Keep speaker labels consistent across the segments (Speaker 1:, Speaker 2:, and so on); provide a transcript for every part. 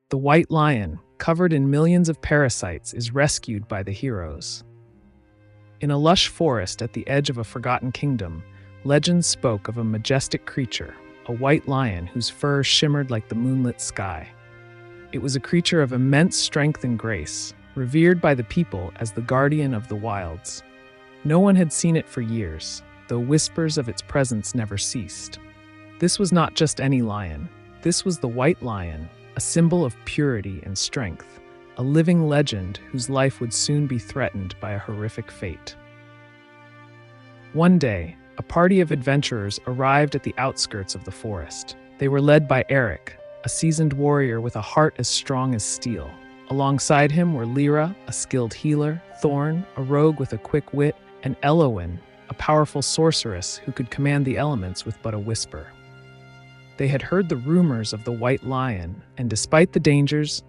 Speaker 1: The white lion, covered in millions of parasites, is rescued by the heroes. In a lush forest at the edge of a forgotten kingdom, legends spoke of a majestic creature, a white lion whose fur shimmered like the moonlit sky. It was a creature of immense strength and grace, revered by the people as the guardian of the wilds. No one had seen it for years, though whispers of its presence never ceased. This was not just any lion. This was the white lion, a symbol of purity and strength, a living legend whose life would soon be threatened by a horrific fate. One day, a party of adventurers arrived at the outskirts of the forest. They were led by Eric, a seasoned warrior with a heart as strong as steel. Alongside him were Lyra, a skilled healer, Thorn, a rogue with a quick wit, and Elowen, a powerful sorceress who could command the elements with but a whisper. They had heard the rumors of the white lion, and despite the dangers,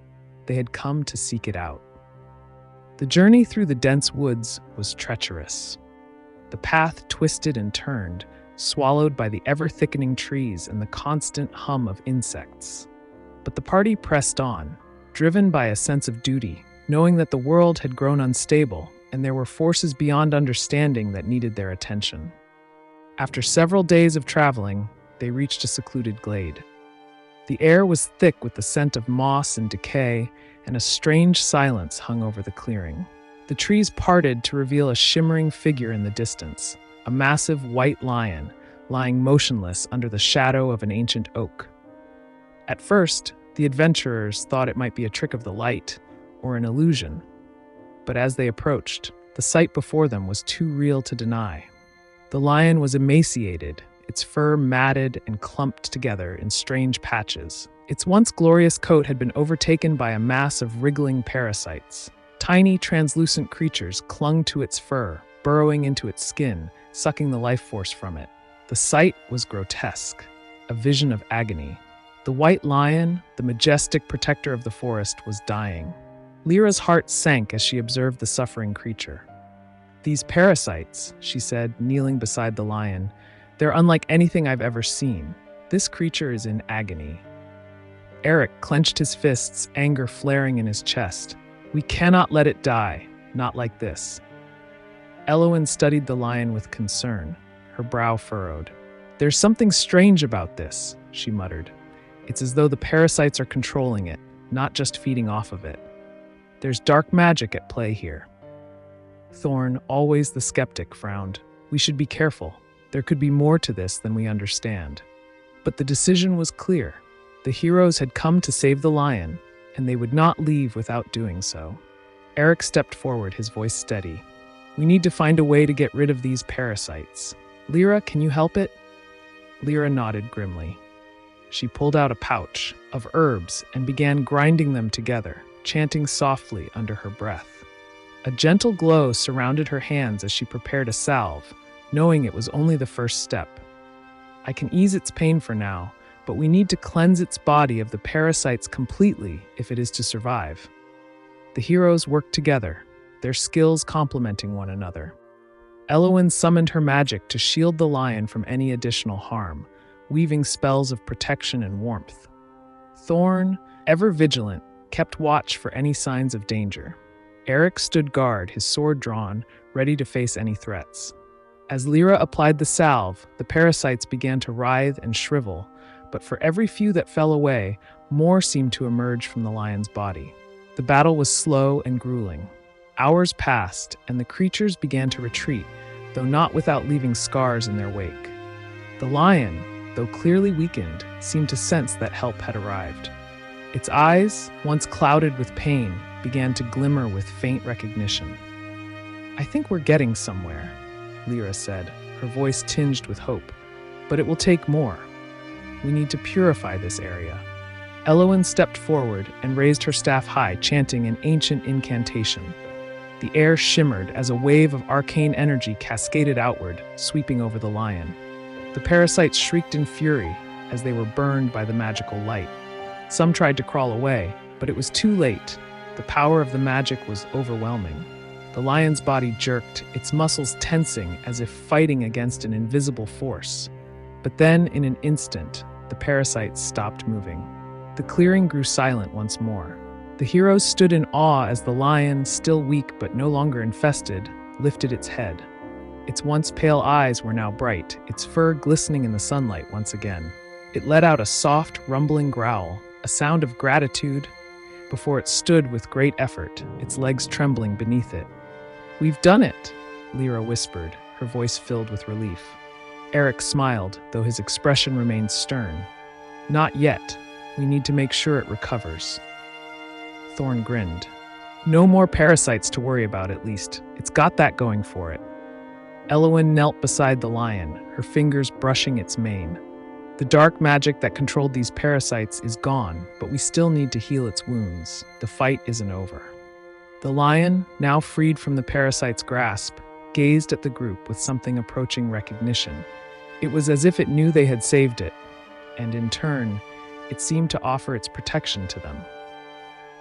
Speaker 1: they had come to seek it out. The journey through the dense woods was treacherous. The path twisted and turned, swallowed by the ever-thickening trees and the constant hum of insects. But the party pressed on, driven by a sense of duty, knowing that the world had grown unstable and there were forces beyond understanding that needed their attention. After several days of traveling, they reached a secluded glade. The air was thick with the scent of moss and decay, and a strange silence hung over the clearing. The trees parted to reveal a shimmering figure in the distance, a massive white lion lying motionless under the shadow of an ancient oak. At first, the adventurers thought it might be a trick of the light or an illusion, but as they approached, the sight before them was too real to deny. The lion was emaciated, its fur matted and clumped together in strange patches. Its once glorious coat had been overtaken by a mass of wriggling parasites. Tiny, translucent creatures clung to its fur, burrowing into its skin, sucking the life force from it. The sight was grotesque, a vision of agony. The white lion, the majestic protector of the forest, was dying. Lyra's heart sank as she observed the suffering creature. "These parasites," she said, kneeling beside the lion, "they're unlike anything I've ever seen. This creature is in agony." Eric clenched his fists, anger flaring in his chest. "We cannot let it die, not like this." Elowen studied the lion with concern, her brow furrowed. "There's something strange about this," she muttered. "It's as though the parasites are controlling it, not just feeding off of it. There's dark magic at play here." Thorn, always the skeptic, frowned. "We should be careful. There could be more to this than we understand." But the decision was clear. The heroes had come to save the lion, and they would not leave without doing so. Eric stepped forward, his voice steady. "We need to find a way to get rid of these parasites. Lyra, can you help it?" Lyra nodded grimly. She pulled out a pouch of herbs and began grinding them together, chanting softly under her breath. A gentle glow surrounded her hands as she prepared a salve, knowing it was only the first step. "I can ease its pain for now, but we need to cleanse its body of the parasites completely if it is to survive." The heroes worked together, their skills complementing one another. Elowen summoned her magic to shield the lion from any additional harm, weaving spells of protection and warmth. Thorn, ever vigilant, kept watch for any signs of danger. Eric stood guard, his sword drawn, ready to face any threats. As Lyra applied the salve, the parasites began to writhe and shrivel, but for every few that fell away, more seemed to emerge from the lion's body. The battle was slow and grueling. Hours passed, and the creatures began to retreat, though not without leaving scars in their wake. The lion, though clearly weakened, seemed to sense that help had arrived. Its eyes, once clouded with pain, began to glimmer with faint recognition. "I think we're getting somewhere," Lyra said, her voice tinged with hope. "But it will take more. We need to purify this area." Elowen stepped forward and raised her staff high, chanting an ancient incantation. The air shimmered as a wave of arcane energy cascaded outward, sweeping over the lion. The parasites shrieked in fury as they were burned by the magical light. Some tried to crawl away, but it was too late. The power of the magic was overwhelming. The lion's body jerked, its muscles tensing as if fighting against an invisible force. But then, in an instant, the parasites stopped moving. The clearing grew silent once more. The heroes stood in awe as the lion, still weak but no longer infested, lifted its head. Its once pale eyes were now bright, its fur glistening in the sunlight once again. It let out a soft, rumbling growl, a sound of gratitude, before it stood with great effort, its legs trembling beneath it. "We've done it," Lyra whispered, her voice filled with relief. Eric smiled, though his expression remained stern. "Not yet. We need to make sure it recovers." Thorn grinned. "No more parasites to worry about, at least. It's got that going for it." Elowyn knelt beside the lion, her fingers brushing its mane. "The dark magic that controlled these parasites is gone, but we still need to heal its wounds. The fight isn't over." The lion, now freed from the parasite's grasp, gazed at the group with something approaching recognition. It was as if it knew they had saved it, and in turn, it seemed to offer its protection to them.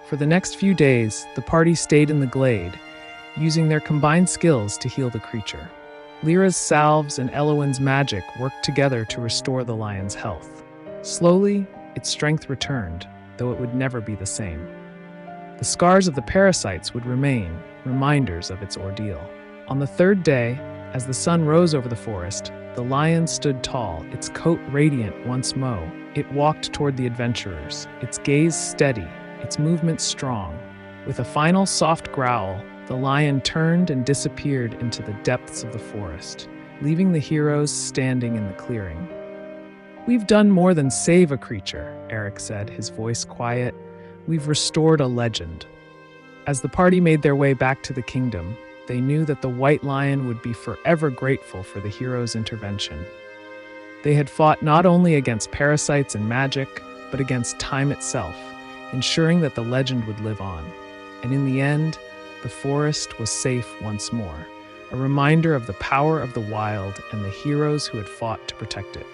Speaker 1: For the next few days, the party stayed in the glade, using their combined skills to heal the creature. Lyra's salves and Elowyn's magic worked together to restore the lion's health. Slowly, its strength returned, though it would never be the same. The scars of the parasites would remain, reminders of its ordeal. On the third day, as the sun rose over the forest, the lion stood tall, its coat radiant once more. It walked toward the adventurers, its gaze steady, its movements strong. With a final soft growl, the lion turned and disappeared into the depths of the forest, leaving the heroes standing in the clearing. "We've done more than save a creature," Eric said, his voice quiet. "We've restored a legend." As the party made their way back to the kingdom, they knew that the White Lion would be forever grateful for the heroes' intervention. They had fought not only against parasites and magic, but against time itself, ensuring that the legend would live on. And in the end, the forest was safe once more, a reminder of the power of the wild and the heroes who had fought to protect it.